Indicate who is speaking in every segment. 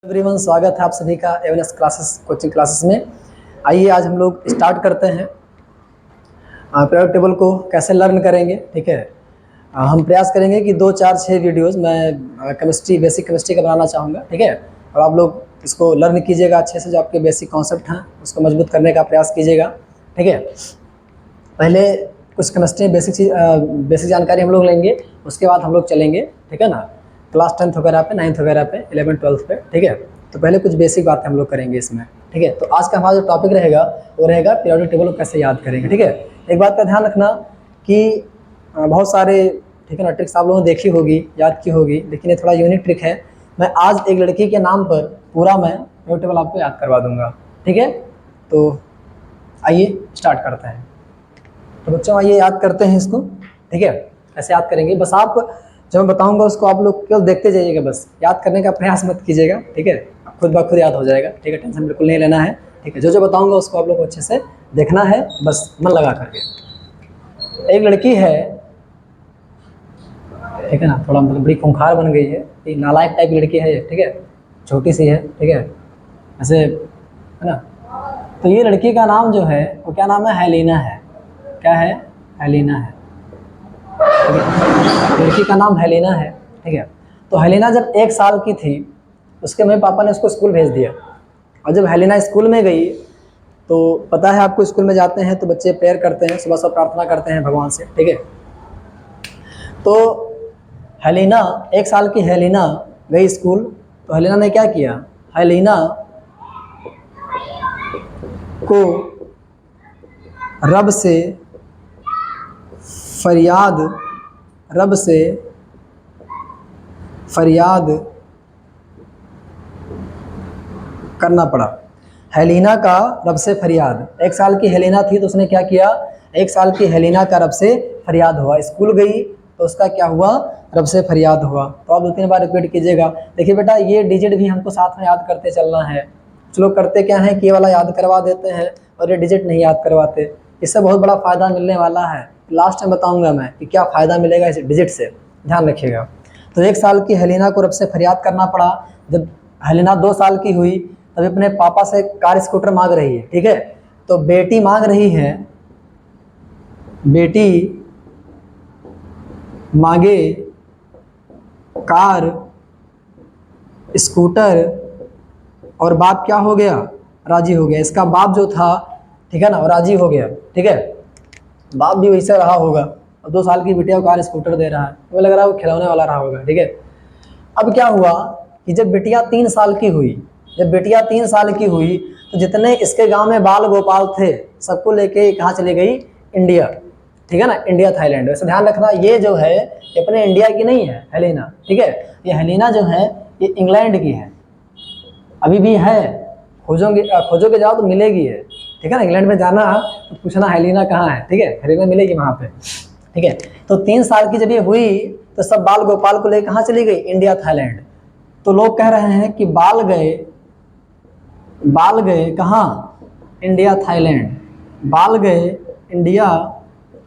Speaker 1: Everyone, स्वागत है आप सभी का एवनएस क्लासेस कोचिंग क्लासेस में। आइए आज हम लोग स्टार्ट करते हैं पीरियोडिक टेबल को कैसे लर्न करेंगे। ठीक है, हम प्रयास करेंगे कि 2, 4, 6 वीडियोस मैं केमिस्ट्री बेसिक केमिस्ट्री का बनाना चाहूँगा। ठीक है, और आप लोग इसको लर्न कीजिएगा अच्छे से, जो आपके बेसिक कॉन्सेप्ट हैं उसको मजबूत करने का प्रयास कीजिएगा। ठीक है, पहले कुछ केमिस्ट्री बेसिक जानकारी हम लोग लेंगे, उसके बाद हम लोग चलेंगे, ठीक है ना, क्लास 10th वगैरह पे, 9th वगैरह पे, 11th 12th पे। ठीक है, तो पहले कुछ बेसिक बातें हम लोग करेंगे इसमें। ठीक है, तो आज का हमारा जो टॉपिक रहेगा वो रहेगा पीरियोडिक टेबल को कैसे याद करेंगे। ठीक है, एक बात का ध्यान रखना कि बहुत सारे, ठीक है ना, ट्रिक्स आप लोगों ने देखी होगी, याद की होगी, लेकिन ये थोड़ा यूनिक ट्रिक है। मैं आज एक लड़की के नाम पर पूरा मैं पीरियोडिक टेबल आपको याद करवा दूंगा। ठीक है, तो आइए स्टार्ट करते हैं। तो बच्चों आइए याद करते हैं इसको। ठीक है, कैसे याद करेंगे, बस आप जो मैं बताऊंगा उसको आप लोग केवल देखते जाइएगा, बस याद करने का प्रयास मत कीजिएगा। ठीक है, खुद ब खुद याद हो जाएगा। ठीक है, टेंशन बिल्कुल नहीं लेना है। ठीक है, जो जो बताऊंगा उसको आप लोग को अच्छे से देखना है, बस मन लगा करके। एक लड़की है, ठीक है ना, थोड़ा मतलब बड़ी खूंखार बन गई है, नालायक टाइप की लड़की है ये। ठीक है, छोटी सी है। ठीक है, ऐसे है ना। तो ये लड़की का नाम जो है वो क्या नाम है, हेलिना है। क्या है, हेलिना है। लड़की का नाम हेलिना है। ठीक है, तो हेलिना जब 1 साल की थी उसके मम्मी पापा ने उसको स्कूल भेज दिया। और जब हेलिना स्कूल में गई तो पता है आपको, स्कूल में जाते हैं तो बच्चे प्रेयर करते हैं, सुबह सुबह प्रार्थना करते हैं भगवान से। ठीक है, तो हेलिना 1 साल की हेलिना गई स्कूल। तो हेलिना ने क्या किया, हेलिना को रब से फरियाद करना पड़ा। हेलिना का रब से फरियाद, 1 साल की हेलिना थी तो उसने क्या किया, 1 साल की हेलिना का रब से फरियाद हुआ। स्कूल गई तो उसका क्या हुआ, रब से फरियाद हुआ। तो आप 2-3 बार रिपीट कीजिएगा। देखिए बेटा, ये डिजिट भी हमको साथ में याद करते चलना है। कुछ लोग करते क्या है कि ये वाला याद करवा देते हैं और ये डिजिट नहीं याद करवाते। इससे बहुत बड़ा फ़ायदा मिलने वाला है, लास्ट में बताऊंगा मैं कि क्या फ़ायदा मिलेगा इस डिजिट से, ध्यान रखिएगा। तो 1 साल की हेलिना को रब से फरियाद करना पड़ा। जब हेलिना 2 साल की हुई तब अपने पापा से कार स्कूटर मांग रही है। ठीक है, तो बेटी मांग रही है, बेटी मांगे कार स्कूटर और बाप क्या हो गया, राजी हो गया। इसका बाप जो था, ठीक है ना, वो राजी हो गया। ठीक है, बाप भी वैसे रहा होगा, और 2 साल की बिटिया को कार स्कूटर दे रहा है, तो लग रहा है वो खिलौने वाला रहा होगा। ठीक है, अब क्या हुआ कि जब बिटिया 3 साल की हुई, तो जितने इसके गांव में बाल गोपाल थे सबको लेके कहाँ चली गई, इंडिया। ठीक है ना, इंडिया थाईलैंड। वैसे ध्यान रखना, ये जो है ये अपने इंडिया की नहीं है हेलिना। ठीक है, ये हेलिना जो है ये इंग्लैंड की है, अभी भी है, खोजोगे जाओ तो मिलेगी है। ठीक है ना, इंग्लैंड में जाना तो पूछना हेलिना कहाँ है। ठीक है, हेलिना मिलेगी वहाँ पे। ठीक है, तो 3 साल की जब ये हुई तो सब बाल गोपाल को लेकर कहाँ चली गई, इंडिया थाईलैंड। तो लोग कह रहे हैं कि बाल गए कहाँ, इंडिया थाईलैंड, बाल गए इंडिया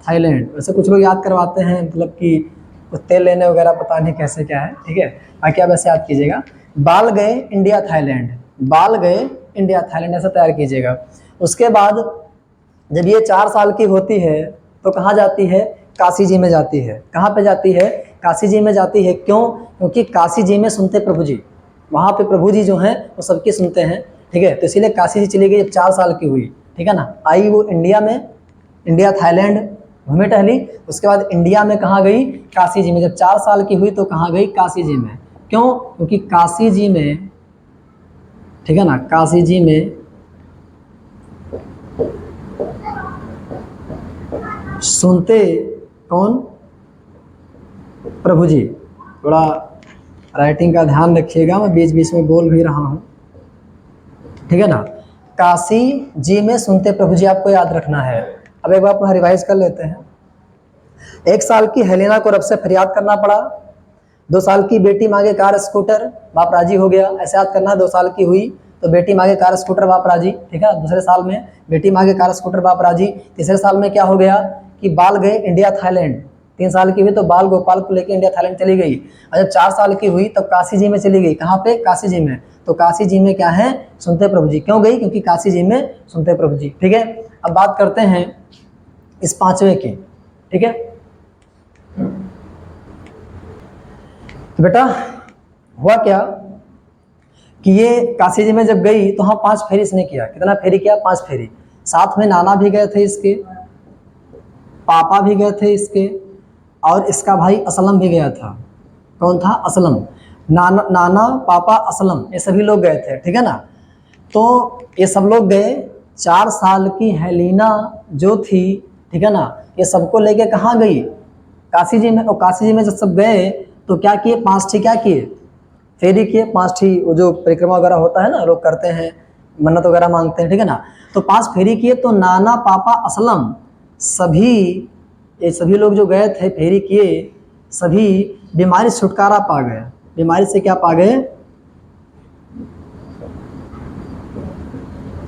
Speaker 1: थाईलैंड। वैसे कुछ लोग याद करवाते हैं, मतलब कि तेल लेने वगैरह, पता नहीं कैसे क्या है। ठीक है, बाकी आप ऐसे याद कीजिएगा, बाल गए इंडिया थाईलैंड, बाल गए इंडिया थाईलैंड, ऐसा तैयार कीजिएगा। उसके बाद जब ये 4 साल की होती है तो कहाँ जाती है, काशी जी में जाती है। कहाँ पे जाती है, काशी जी में जाती है। क्यों, क्योंकि काशी जी में सुनते प्रभु जी, वहाँ पे प्रभु जी जो हैं वो सबकी सुनते हैं। ठीक है, तो इसीलिए काशी जी चली गई जब 4 साल की हुई। ठीक है ना, आई वो इंडिया में, इंडिया थाईलैंड घूमी टहली। उसके बाद इंडिया में कहाँ गई, काशी जी में। जब 4 साल की हुई तो कहाँ गई, काशी जी में। क्यों, क्योंकि काशी जी में, ठीक है ना, काशी जी में सुनते कौन, प्रभु जी। थोड़ा राइटिंग का ध्यान रखिएगा, मैं बीच बीच में बोल भी रहा हूँ। ठीक है ना, काशी जी में सुनते प्रभु जी, आपको याद रखना है। अब एक बार अपना रिवाइज कर लेते हैं। 1 साल की हेलिना को रब से फरियाद करना पड़ा। 2 साल की बेटी मांगे कार स्कूटर, बाप राजी हो गया, ऐसे याद करना। 2 साल की हुई तो बेटी मांगे कार स्कूटर, बाप राजी। ठीक है, दूसरे साल में बेटी मांगे कार स्कूटर, बाप राजी। तीसरे साल में क्या हो गया कि बाल गए इंडिया थाईलैंड, 3 साल की हुई तो बाल गोपाल को लेकर इंडिया थाईलैंड चली गई, और जब 4 साल की हुई तब काशी जी में चली गई। कहाँ पे? काशी जी में। तो काशी जी में क्या है? सुनते प्रभु जी। क्यों गई? क्योंकि काशी जी में सुनते प्रभु जी। ठीक है, अब बात करते हैं इस 5वें की। ठीक है, तो बेटा हुआ क्या कि ये काशी जी में जब गई तो हाँ 5 फेरी इसने किया। कितना फेरी किया? 5 फेरी। साथ में नाना भी गए थे इसके, पापा भी गए थे इसके, और इसका भाई असलम भी गया था। कौन था? असलम। नाना पापा असलम ये सभी लोग गए थे। ठीक है ना, तो ये सब लोग गए। 4 साल की हेलिना जो थी, ठीक है ना, ये सबको लेके कहाँ गई? काशी जी में। और काशी जी में जब सब गए तो क्या किए? 5 क्या किए? फेरी किए। 5 वो जो परिक्रमा वगैरह होता है ना, लोग करते हैं, मन्नत वगैरह मांगते हैं। ठीक है ना, तो 5 फेरी किए। तो नाना पापा असलम सभी, ये सभी लोग जो गए थे फेरी किए, सभी बीमारी से छुटकारा पा गए। बीमारी से क्या पा गए?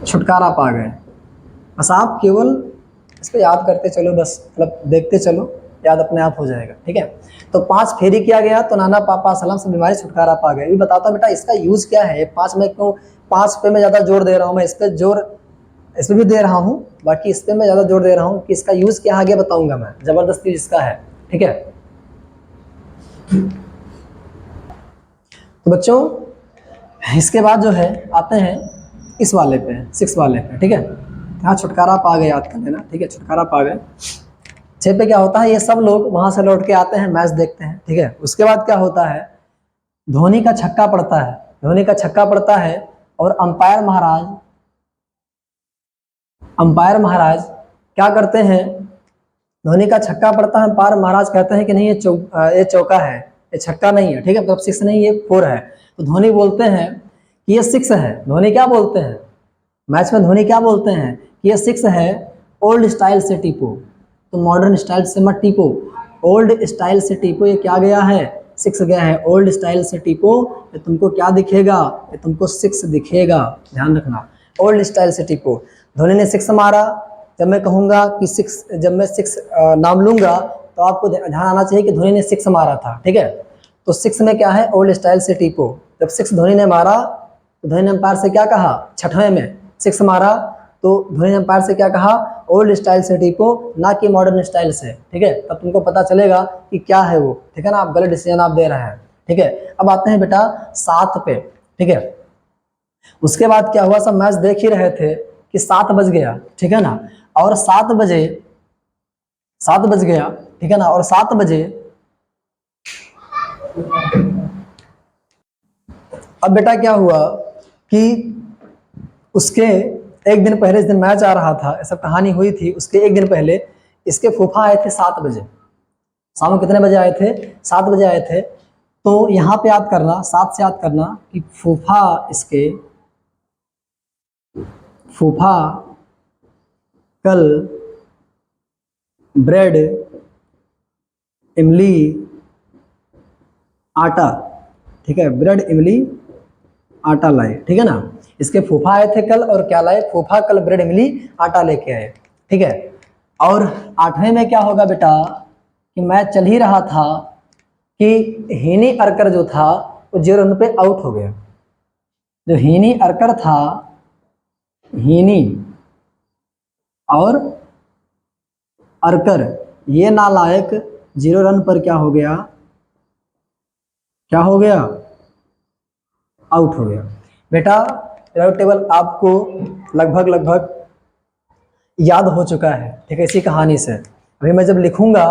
Speaker 1: छुटकारा पा गए। बस आप केवल इसको याद करते चलो, बस मतलब देखते चलो, याद अपने आप हो जाएगा। ठीक है, तो 5 फेरी किया गया तो नाना पापा सलाम से बीमारी से छुटकारा पा गए। ये बताता बेटा इसका यूज क्या है। 5 में क्यों 5 पे मैं ज़्यादा जोर दे रहा हूँ, मैं इस पर जोर इस पर भी दे रहा हूँ, बाकी इस पर मैं ज़्यादा जोर दे रहा हूँ कि इसका यूज क्या आगे बताऊंगा मैं, जबरदस्ती जिसका है। ठीक है, तो बच्चों इसके बाद जो है आते हैं इस वाले पे, 6 वाले पे। ठीक है, यहाँ छुटकारा पा गए, याद कर लेना। ठीक है, छुटकारा पा गए। 6 पे क्या होता है? ये सब लोग वहां से लौट के आते हैं, मैच देखते हैं। ठीक है, उसके बाद क्या होता है? धोनी का छक्का पड़ता है। धोनी का छक्का पड़ता है और अंपायर महाराज क्या करते हैं? धोनी का छक्का पड़ता है, अंपायर महाराज कहते हैं कि नहीं ये चौका है, ये छक्का नहीं है। ठीक है, मतलब 6 नहीं, ये 4 है। तो धोनी बोलते हैं कि ये 6 है। धोनी क्या बोलते हैं मैच में? धोनी क्या बोलते हैं कि ये 6 है, ओल्ड स्टाइल से टीपो। तो मॉडर्न स्टाइल से मत टीपो, ओल्ड स्टाइल से टीपो। ये क्या गया है? 6 गया है। ओल्ड स्टाइल से टीपो, ये तुमको क्या दिखेगा? ये तुमको 6 दिखेगा, ध्यान रखना। ओल्ड स्टाइल से टीपो। धोनी ने 6 मारा। जब मैं कहूँगा कि 6, जब मैं 6 नाम लूंगा तो आपको ध्यान आना चाहिए कि धोनी ने 6 मारा था। ठीक है, तो 6 में क्या है? ओल्ड स्टाइल से टीपो। जब 6 धोनी ने मारा तो धोनी ने अंपायर से क्या कहा? 6वें में 6 मारा तो धोनी ने अंपायर से क्या कहा? ओल्ड स्टाइल से टीपो, ना कि मॉडर्न स्टाइल से। ठीक है, तब तुमको पता चलेगा कि क्या है वो। ठीक है ना, आप गलत डिसीजन आप दे रहे हैं। ठीक है, अब आते हैं बेटा 7 पे। ठीक है, उसके बाद क्या हुआ? सब मैच देख ही रहे थे कि 7 बज गया। ठीक है ना, और 7 बज गया। ठीक है ना, और 7 बजे अब बेटा क्या हुआ कि उसके एक दिन पहले, इस दिन मैच आ रहा था, सब कहानी हुई थी, उसके एक दिन पहले इसके फूफा आए थे 7 बजे। शाम को कितने बजे आए थे? 7 बजे आए थे। तो यहाँ पे याद करना, 7 से याद करना कि फूफा कल ब्रेड, इमली, आटा। ठीक है, ब्रेड, इमली, आटा लाए। ठीक है ना, इसके फूफा आए थे कल, और क्या लाए? फूफा कल ब्रेड, इमली, आटा लेके आए। ठीक है, और 8वें में क्या होगा बेटा कि मैच चल ही रहा था कि हीनी अरकर जो था वो 0 रन पे आउट हो गया। जो हीनी अरकर था, हीनी और अरकर, ये नालायक 0 रन पर क्या हो गया? क्या हो गया? आउट हो गया। बेटा पीरियोडिक टेबल आपको लगभग याद हो चुका है। ठीक है, इसी कहानी से अभी मैं जब लिखूंगा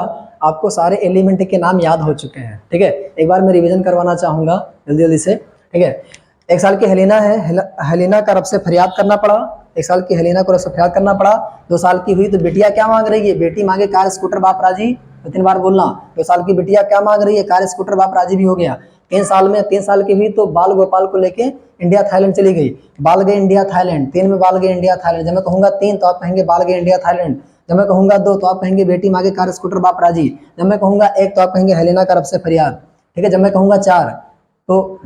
Speaker 1: आपको सारे एलिमेंट के नाम याद हो चुके हैं। ठीक है, एक बार मैं रिवीजन करवाना चाहूँगा जल्दी जल्दी से। ठीक है, 1 साल की हेलिना है, हेलिना का रब से फरियाद करना पड़ा। 1 साल की हेलिना को रब से फरियाद करना पड़ा। 2 साल की हुई तो बिटिया क्या मांग रही है? बेटी मांगे कार, स्कूटर, बाप राजी। 2-3 बार बोलना। 2 साल की बिटिया क्या मांग रही है? कार, स्कूटर, बाप राजी भी हो गया। 3 साल की हुई तो बाल गोपाल को लेके इंडिया थाईलैंड चली गई। बाल गए इंडिया थाईलैंड। 3 में बाल गए इंडिया थाईलैंड। जब मैं कहूँगा 3 तो आप कहेंगे बाल गए इंडिया थाईलैंड। जब मैं कहूँगा 2 तो आप कहेंगे बेटी मांगे कार, स्कूटर, बाप राजी। जब मैं कहूँगा 1 तो आप कहेंगे हेलिना का रब से फरियाद। ठीक है, जब मैं कहूँगा 4 तो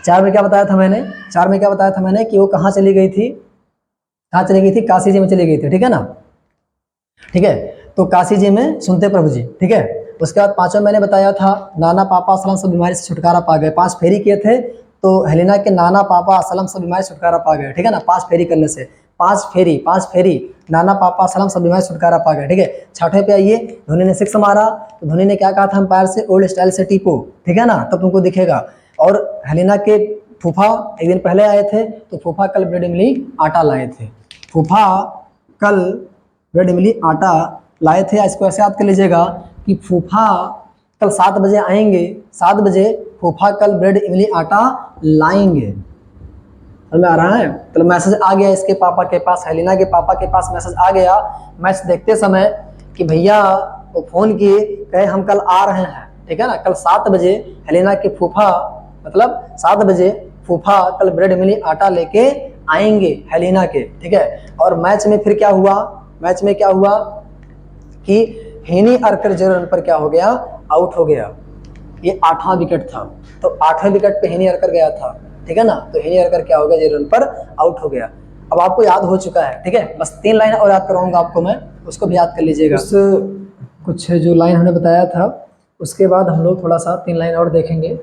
Speaker 1: 4 में क्या बताया था मैंने? 4 में क्या बताया था मैंने कि वो कहाँ चली गई थी? कहाँ चली गई थी? काशी जी में चली गई थी। ठीक है ना, ठीक है, तो काशी जी में सुनते प्रभु जी, ठीक है। उसके बाद पांचवा मैंने बताया था, नाना पापा असलम सब बीमारी से छुटकारा पा गए। 5 फेरी किए थे तो हेलेना के नाना पापा असलम सब बीमारी से छुटकारा पा गए, ठीक है ना। 5 फेरी करने से 5 फेरी नाना पापा असलम सब बीमारी से छुटकारा पा गए, ठीक है। छठवें पे आइए, धोनी ने 6 मारा तो धोनी ने क्या कहा था अंपायर से, ओल्ड स्टाइल से टीपो, ठीक है ना, तब तुमको दिखेगा। और हेलेना के फूफा एक दिन पहले आए थे तो फूफा कल ब्रेड इमली आटा लाए थे। फूफा कल ब्रेड इमली आटा लाए थे। इसको ऐसे याद कर लीजिएगा कि फूफा कल 7 बजे आएंगे, 7 बजे फूफा कल ब्रेड इमली आटा लाएंगे। समझ में आ रहा है? तो मैसेज आ गया इसके पापा के पास, हेलिना के पापा के पास मैसेज आ गया मैच देखते समय कि भैया वो फ़ोन किए, कहे हम कल आ रहे हैं, ठीक है ना। कल 7 बजे हेलिना के फूफा, मतलब 7 बजे फूफा कल ब्रेड इमली आटा लेके आएंगे हेलिना के, ठीक है। और मैच में फिर क्या हुआ, मैच में क्या हुआ कि हेनी अर्कर 0 रन पर क्या हो गया, आउट हो गया। ये 8वां विकेट था, तो 8वें विकेट पे हेनी अर्कर गया था, ठीक है ना। तो हेनी अर्कर क्या हो गया, 0 रन पर आउट हो गया। अब आपको याद हो चुका है, ठीक है। बस 3 लाइन और याद करवाऊंगा आपको मैं, उसको भी याद कर लीजिएगा। उस कुछ जो लाइन हमने बताया था उसके बाद हम लोग थोड़ा सा 3 लाइन और देखेंगे,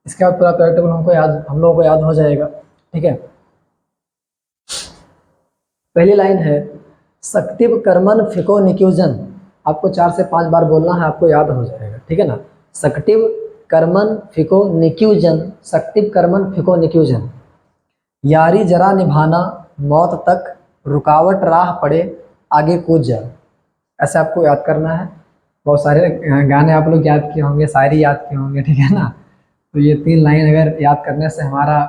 Speaker 1: इसके बाद पूरा प्रेडिक्टेबल हम लोगों को याद हो जाएगा, ठीक है। पहली लाइन है, सक्टिव कर्मन फिको निक्यूजन। आपको 4 से 5 बार बोलना है, आपको याद हो जाएगा, ठीक है ना। सक्टिव कर्मन फिको निक्यूजन, सक्टिव कर्मन फिको निक्यूजन। यारी जरा निभाना मौत तक, रुकावट राह पड़े आगे कूद जा। ऐसे आपको याद करना है। बहुत सारे गाने आप लोग याद किए होंगे, शायरी याद किए होंगे, ठीक है ना। तो ये 3 लाइन अगर याद करने से हमारा,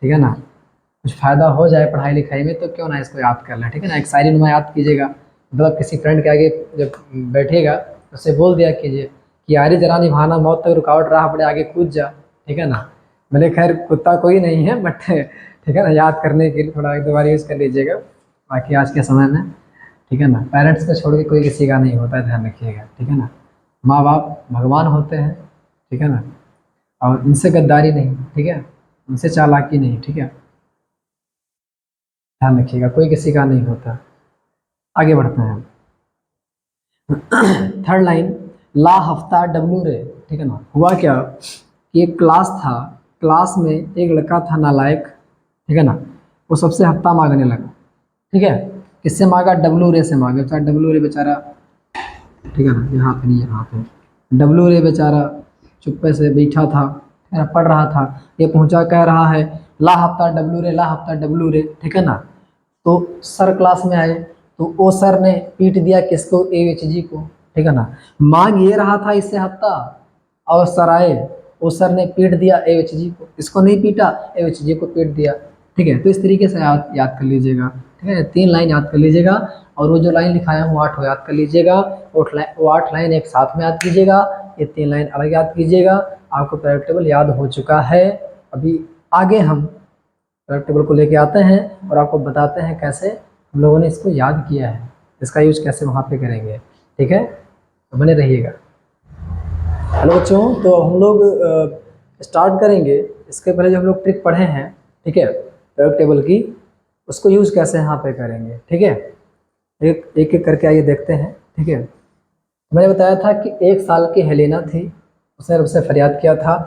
Speaker 1: ठीक है ना, कुछ फ़ायदा हो जाए पढ़ाई लिखाई में तो क्यों ना इसको याद कर लें, ठीक है ना। एक शायरी नुमा याद कीजिएगा, मतलब किसी फ्रेंड के आगे जब बैठेगा तो उसे बोल दिया कीजिए कि यारी जरा निभाना मौत तक, रुकावट राह पड़े आगे कूद जा, ठीक है ना। मेरे खैर कुत्ता कोई नहीं है बट ठीक है ना, याद करने के लिए थोड़ा 1-2 बार यूज़ कर लीजिएगा। बाकी आज के समय में, ठीक है ना, पेरेंट्स को छोड़ के कोई किसी का नहीं होता है, ध्यान रखिएगा, ठीक है ना। माँ बाप भगवान होते हैं, ठीक है ना, और उनसे गद्दारी नहीं, ठीक है, उनसे चालाकी नहीं, ठीक है, ध्यान रखिएगा, कोई किसी का नहीं होता। आगे बढ़ते हैं। थर्ड लाइन, ला हफ्ता डब्लू रे, ठीक है ना। हुआ क्या कि एक क्लास था, क्लास में एक लड़का था नालायक, ठीक है ना, वो सबसे हफ्ता मांगने लगा, ठीक है। किससे मांगा, डब्लू रे से मांगा। बेचारा डब्लू रे बेचारा, ठीक है ना, यहाँ पे नहीं, यहाँ पे डब्लू रे बेचारा चुप्पे से बैठा था, पढ़ रहा था। ये पहुँचा कह रहा है ला हफ्ता डब्लू रे, ला हफ्ता डब्लू रे, ठीक है ना। तो सर क्लास में आए तो वो सर ने पीट दिया किसको, एविच जी को, ठीक है ना। मांग ये रहा था इससे हफ्ता, और सर आए, वो सर ने पीट दिया एविच जी को, इसको नहीं पीटा, एविच जी को पीट दिया, ठीक है। तो इस तरीके से याद कर लीजिएगा, ठीक है। 3 लाइन याद कर लीजिएगा, और वो जो लाइन लिखाया हूँ 8 याद कर लीजिएगा। वो 8 लाइन एक साथ में याद कीजिएगा, ये 3 लाइन अलग याद कीजिएगा। आपको प्रेडिक्टेबल याद हो चुका है। अभी आगे हम प्रेडिक्टेबल को लेके आते हैं और आपको बताते हैं कैसे हम लोगों ने इसको याद किया है, इसका यूज कैसे वहाँ पे करेंगे, ठीक है। तो बने रहिएगा। हेलो बच्चों, तो हम लोग स्टार्ट करेंगे। इसके पहले जो हम लोग ट्रिक पढ़े हैं, ठीक है, प्रेडिक्टेबल की, उसको यूज कैसे यहाँ पे करेंगे, ठीक है। एक एक करके आइए देखते हैं, ठीक है। मैंने बताया था कि 1 साल की हेलेना थी, उसने रब से फरियाद किया था।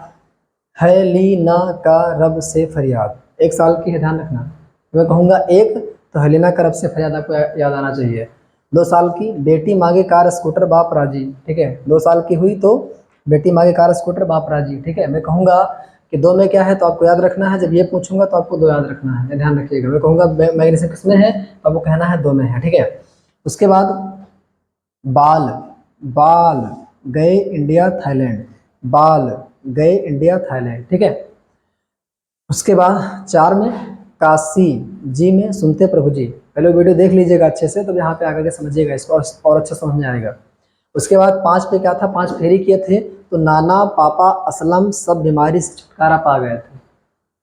Speaker 1: हेलीना का रब से फरियाद, 1 साल की है, ध्यान रखना। मैं कहूँगा 1 तो हेलेना का रब से फरियाद आपको याद आना चाहिए। 2 साल की, बेटी मांगे कार स्कूटर बाप राजी, ठीक है। 2 साल की हुई तो बेटी मांगे कार स्कूटर बाप राजी, ठीक है। मैं कहूँगा कि 2 में क्या है तो आपको याद रखना है, जब ये पूछूंगा तो आपको 2 याद रखना है, ध्यान रखिएगा। मैं कहूँगा मैग्नीशियम किसमें है तो आपको कहना है 2 में है, ठीक है। उसके बाद बाल, बाल गए इंडिया थाईलैंड, बाल गए इंडिया थाईलैंड, ठीक है। उसके बाद 4 में काशी, जी में सुनते प्रभु जी। पहले वीडियो देख लीजिएगा अच्छे से, तो यहाँ पे आकर के समझिएगा इसको और अच्छा समझ में आएगा। उसके बाद 5 पे क्या था, 5 फेरी किए थे तो नाना पापा असलम सब बीमारी से छुटकारा पा गए थे,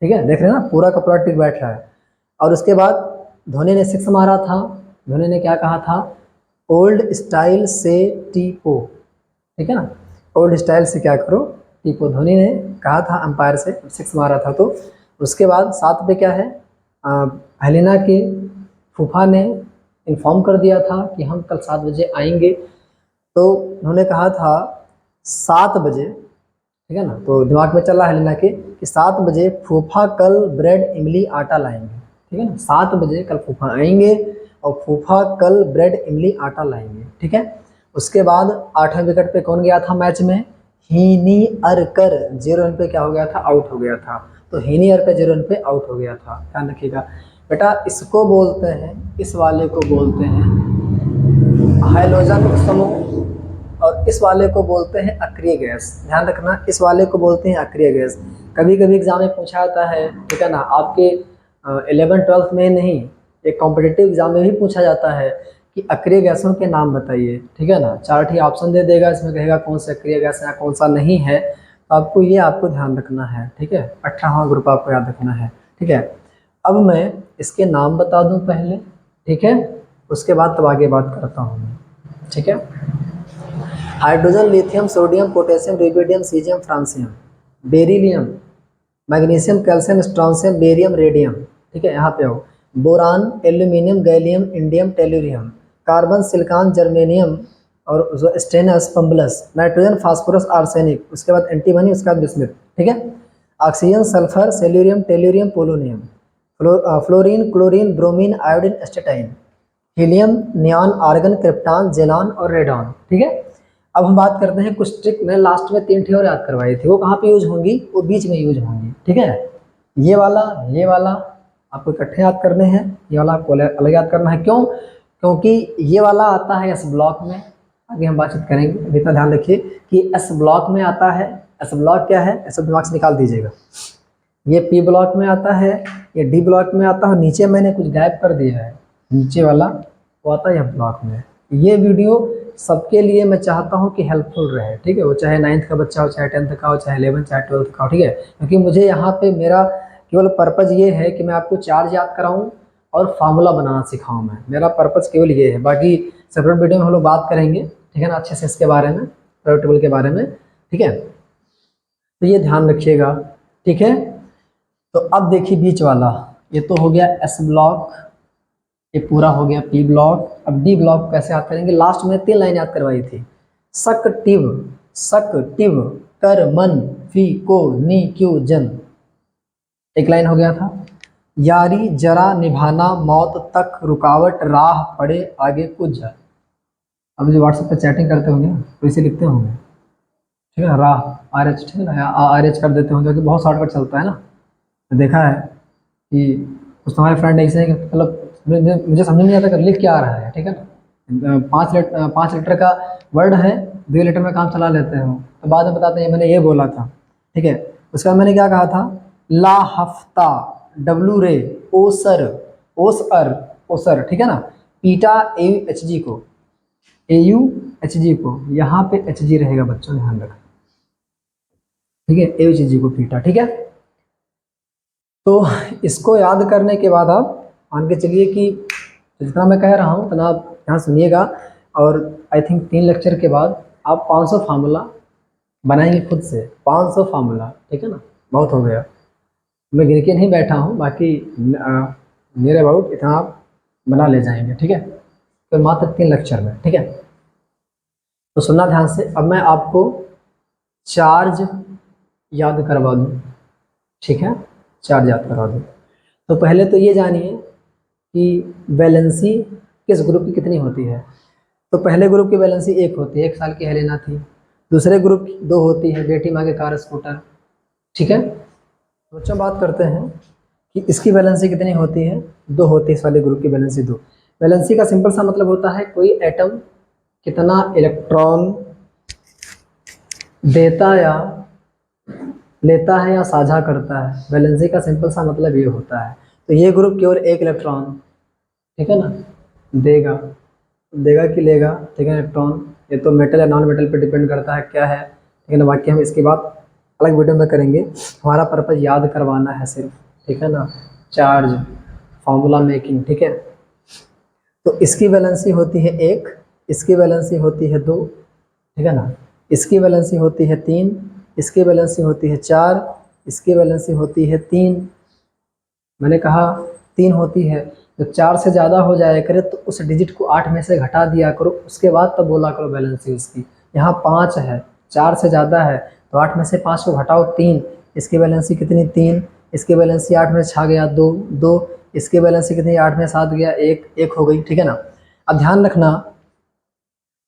Speaker 1: ठीक है। देख रहे हैं ना, पूरा का पूरा ट्रिक बैठ रहा है। और उसके बाद धोनी ने 6 मारा था, धोनी ने क्या कहा था, ओल्ड स्टाइल से टीपो, ठीक है ना, ओल्ड स्टाइल से क्या करो, टीपो, धोनी ने कहा था अंपायर से, 6 मारा था। तो उसके बाद 7 पे क्या है, हेलेना के फूफा ने इन्फॉर्म कर दिया था कि हम कल 7 बजे आएंगे, तो उन्होंने कहा था 7 बजे, ठीक है ना, तो दिमाग में चल रहा है लेना कि 7 बजे फूफा कल ब्रेड इमली आटा लाएंगे, ठीक है ना, 7 बजे कल फूफा आएंगे और फूफा कल ब्रेड इमली आटा लाएंगे, ठीक है। उसके बाद 8वें विकेट पे कौन गया था मैच में, हीनी अरकर 0 रन पे क्या हो गया था, आउट हो गया था। तो हीनी अरकर 0 रन पे आउट हो गया था, ध्यान रखिएगा बेटा। इसको बोलते हैं, इस वाले को बोलते हैं हाइड्रोजन समूह और इस वाले को बोलते हैं अक्रिय गैस। ध्यान रखना, इस वाले को बोलते हैं अक्रिय गैस। कभी कभी एग्जाम में पूछा जाता है, ठीक है ना, आपके 11th-12th में नहीं, एक कॉम्पिटिटिव एग्जाम में भी पूछा जाता है कि अक्रिय गैसों के नाम बताइए, ठीक है ना। 4 ही ऑप्शन दे देगा, इसमें कहेगा कौन सा अक्रिय गैस है कौन सा नहीं है, तो आपको ध्यान रखना है, ठीक है। 18वां ग्रुप आपको याद रखना है, ठीक है। अब मैं इसके नाम बता दूं पहले, ठीक है, उसके बाद तब आगे बात करता हूँ, ठीक है। Hydrogen, lithium, sodium, potassium, rubidium, caesium, francium, beryllium, magnesium, calcium, strontium, barium, radium, ठीक है। यहाँ पे आओ, boron, aluminium, gallium, indium, tellurium, carbon, silicon, germanium और जो stannous, plumbous, nitrogen, phosphorus, arsenic, उसके बाद एंटीमनी, उसके बाद बिस्मिथ, ठीक है। Oxygen, sulphur, selenium, tellurium, polonium, fluorine, chlorine, bromine, iodine, astatine, helium, neon, argon, krypton, जेलॉन और रेडॉन, ठीक है। अब हम बात करते हैं कुछ ट्रिक। मैंने लास्ट में 3 ठे और याद करवाई थी, वो कहाँ पे यूज होंगी, वो बीच में यूज होंगी, ठीक है। ये वाला आपको इकट्ठे याद करने हैं, ये वाला आपको अलग याद करना है। क्यों? क्योंकि ये वाला आता है एस ब्लॉक में, आगे हम बातचीत करेंगे, अभी इतना ध्यान रखिए कि एस ब्लॉक में आता है। एस ब्लॉक क्या है, ऐसे दिमाग से निकाल दीजिएगा। ये पी ब्लॉक में आता है, ये डी ब्लॉक में आता है, नीचे मैंने कुछ गायब कर दिया है, नीचे वाला वो आता है एफ ब्लॉक में। ये वीडियो सबके लिए मैं चाहता हूँ कि हेल्पफुल रहे, ठीक है, वो चाहे 9th का बच्चा हो, चाहे 10th का हो, चाहे 11th, चाहे 12th का हो, ठीक है। क्योंकि मुझे यहाँ पे मेरा केवल पर्पज़ ये है कि मैं आपको चार्ज याद कराऊँ और फार्मूला बनाना सिखाऊँ, मैं, मेरा पर्पज़ केवल ये है। बाकी सेपरेट वीडियो में हम लोग बात करेंगे, ठीक है ना, अच्छे से इसके बारे में, पीरियोडिक टेबल के बारे में, ठीक है। तो ये ध्यान रखिएगा, ठीक है। तो अब देखिए बीच वाला, ये तो हो गया एस ब्लॉक, ये पूरा हो गया पी ब्लॉक। अब डी ब्लॉक कैसे याद करेंगे, लास्ट में 3 लाइन याद करवाई थी। सक्टिव कर मन फी को नी क्यू जन, एक लाइन हो गया था। यारी जरा निभाना मौत तक रुकावट राह पड़े आगे कुछ जा। अब जो व्हाट्सएप पे चैटिंग करते होंगे ना, तो इसे लिखते होंगे, ठीक है ना, राह आर एच, ठीक है ना, आर एच कर देते होंगे, क्योंकि बहुत शॉर्टकट चलता है ना। देखा है कि कुछ तुम्हारे फ्रेंड ऐसे हैं कि मतलब मुझे समझ नहीं आता कि लिख क्या आ रहा है, ठीक है ना। 5 लीटर का वर्ड है, 2 लीटर में काम चला लेते हैं, तो बाद में बताते हैं मैंने ये बोला था, ठीक है। उसके बाद मैंने क्या कहा था, ला हफ्ता, डब्लू रे, ओसर, ओसर, ठीक है ना, पीटा AUHG को, AUHG को, यहाँ पे HG रहेगा बच्चों, ध्यान रखना, ठीक है, AUHG को पीटा, ठीक है। तो इसको याद करने के बाद आप मान के चलिए कि जितना मैं कह रहा हूँ उतना आप यहाँ सुनिएगा, और आई थिंक 3 लेक्चर के बाद आप 500 फार्मूला बनाएंगे खुद से, 500 फार्मूला, ठीक है ना, बहुत हो गया। मैं गिन के नहीं बैठा हूँ, बाकी मेरे अबाउट इतना आप बना ले जाएंगे, ठीक है, तो मात्र 3 लेक्चर में, ठीक है। तो सुनना ध्यान से। अब मैं आपको चार्ज याद करवा दूँ, ठीक है, चार्ज याद करवा दूँ। तो पहले तो ये जानिए कि वैलेंसी किस ग्रुप की कितनी होती है। तो पहले ग्रुप की वैलेंसी 1 होती है, 1 साल की हेलेना थी। दूसरे ग्रुप की 2 होती है, बेटी माँ के कार स्कूटर, ठीक है। तो बच्चों बात करते हैं कि इसकी वैलेंसी कितनी होती है, 2 होती है, इस वाले ग्रुप की वैलेंसी 2। वैलेंसी का सिंपल सा मतलब होता है कोई एटम कितना इलेक्ट्रॉन देता या लेता है या साझा करता है, वैलेंसी का सिंपल सा मतलब ये होता है। तो ये ग्रुप केवल 1 इलेक्ट्रॉन, ठीक है ना, देगा कि लेगा, ठीक है, इलेक्ट्रॉन। ये तो मेटल या नॉन मेटल पे डिपेंड करता है क्या है, ठीक है ना। बाकी हम इसकी बात अलग वीडियो में करेंगे, हमारा पर्पज याद करवाना है सिर्फ, ठीक है ना, चार्ज फॉर्मूला मेकिंग, ठीक है। तो इसकी वैलेंसी होती है 1, इसकी वैलेंसी होती है 2, ठीक है ना, इसकी वैलेंसी होती है 3, इसकी वैलेंसी होती है 4, इसकी वैलेंसी होती है 3, मैंने कहा 3 होती है। जब 4 से ज़्यादा हो जाया करे तो उस डिजिट को 8 में से घटा दिया करो, उसके बाद तब बोला करो बैलेंसी उसकी। यहाँ 5 है, 4 से ज़्यादा है तो 8 में से 5 को घटाओ 3, इसकी बैलेंसी कितनी 3, इसकी बैलेंसी 8 में छा गया 2, 2, इसकी बैलेंसी कितनी 8 में 7 गया 1, 1 हो गई, ठीक है ना। अब ध्यान रखना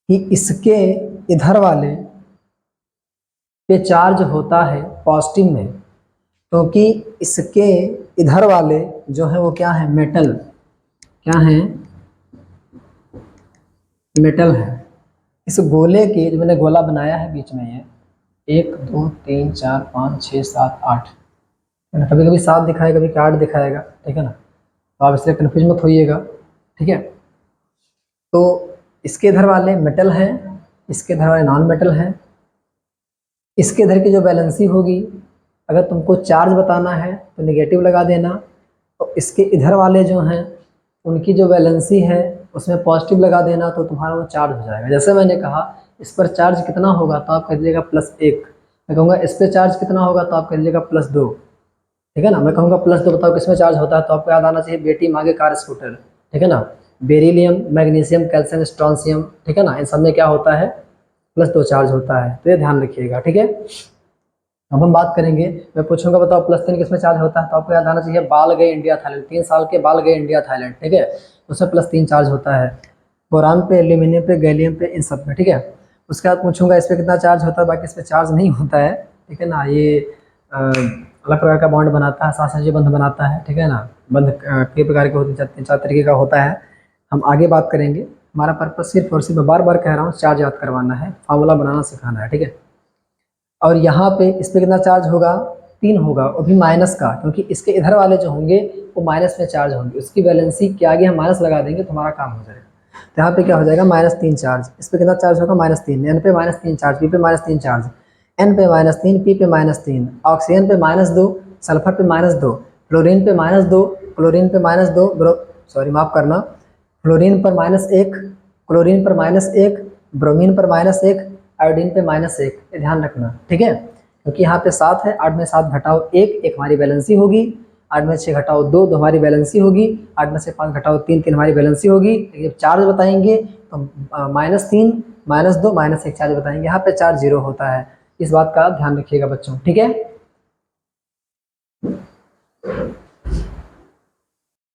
Speaker 1: कि इसके इधर वाले पे चार्ज होता है पॉजिटिव में, क्योंकि इसके इधर वाले जो है वो क्या है, मेटल, क्या है, मेटल है। इस गोले के जो मैंने गोला बनाया है बीच में ये 1 2 3 4 5 6 7 8, कभी कभी 7 दिखाएगा, कभी 8 दिखाएगा, ठीक है ना, तो आप इसलिए कन्फ्यूज मत होइएगा, ठीक है। तो इसके इधर वाले मेटल हैं, इसके इधर वाले नॉन मेटल हैं। इसके इधर की जो बैलेंसी होगी, अगर तुमको चार्ज बताना है तो नेगेटिव लगा देना, तो इसके इधर वाले जो हैं उनकी जो बैलेंसी है उसमें पॉजिटिव लगा देना, तो तुम्हारा वो चार्ज हो जाएगा। जैसे मैंने कहा इस पर चार्ज कितना होगा तो आप कह दीजिएगा +1, मैं कहूँगा इस पर चार्ज कितना होगा तो आप कह दीजिएगा +2, ठीक है ना। मैं कहूँगा +2 बताओ किसमें चार्ज होता है, तो आपको याद आना चाहिए बेटी आगे कार स्कूटर, ठीक है ना। बेरिलियम, मैग्नीशियम, कैल्शियम, स्ट्रॉन्शियम, ठीक है ना, इन सब में क्या होता है +2 चार्ज होता है, तो ये ध्यान रखिएगा, ठीक है। अब हम बात करेंगे, मैं पूछूंगा बताओ +3 किसमें चार्ज होता है, तो आपको याद आना चाहिए बाल गए इंडिया थाईलैंड, 3 साल के बाल गए इंडिया थाईलैंड, ठीक है, उसमें +3 चार्ज होता है। बोरान पे, एल्यूमिनियम पे, गैलियम पे, इन सब में, ठीक है। उसके बाद पूछूंगा इस पर कितना चार्ज होता है, बाकी इस पर चार्ज नहीं होता है, ठीक है ना। ये अलग प्रकार का बॉन्ड बनाता है, साथ बंध बनाता है, ठीक है ना। बंध कई प्रकार के होते हैं, 3-4 तरीके का होता है, हम आगे बात करेंगे। हमारा पर्पस सिर्फ और सिर्फ बार बार कह रहा हूँ चार्ज याद करवाना है, फार्मूला बनाना सिखाना है, ठीक है। और यहाँ पे इस पर कितना चार्ज होगा, 3 होगा, वो भी माइनस का, क्योंकि इसके इधर वाले जो होंगे वो माइनस में चार्ज होंगे, उसकी बैलेंसी के आगे हम माइनस लगा देंगे तो हमारा काम हो जाएगा। तो यहाँ पे क्या हो जाएगा -3 चार्ज, इस पर कितना चार्ज होगा -3, एन पे -3 चार्ज, पी पे -3 चार्ज, एन पे -3, पी पे -3, ऑक्सीजन पे -2, सल्फर पे -2, क्लोरीन पे -2, क्लोरीन पे -2, सॉरी माफ़ करना, फ्लोरीन पर -1, क्लोरीन पर -1, ब्रोमीन पर -1, आयोडीन पे -1, ये ध्यान रखना, ठीक है। क्योंकि यहाँ पे 7 है, 8 में 7 घटाओ 1, 1 हमारी बैलेंसी होगी, 8 में 6 घटाओ 2, 2 हमारी बैलेंसी होगी, 8 में से 5 घटाओ 3, 3 हमारी बैलेंसी होगी। जब चार्ज बताएंगे तो -3, -2, -1 चार्ज बताएंगे, यहाँ पे चार्ज 0 होता है, इस बात का ध्यान रखिएगा बच्चों, ठीक है।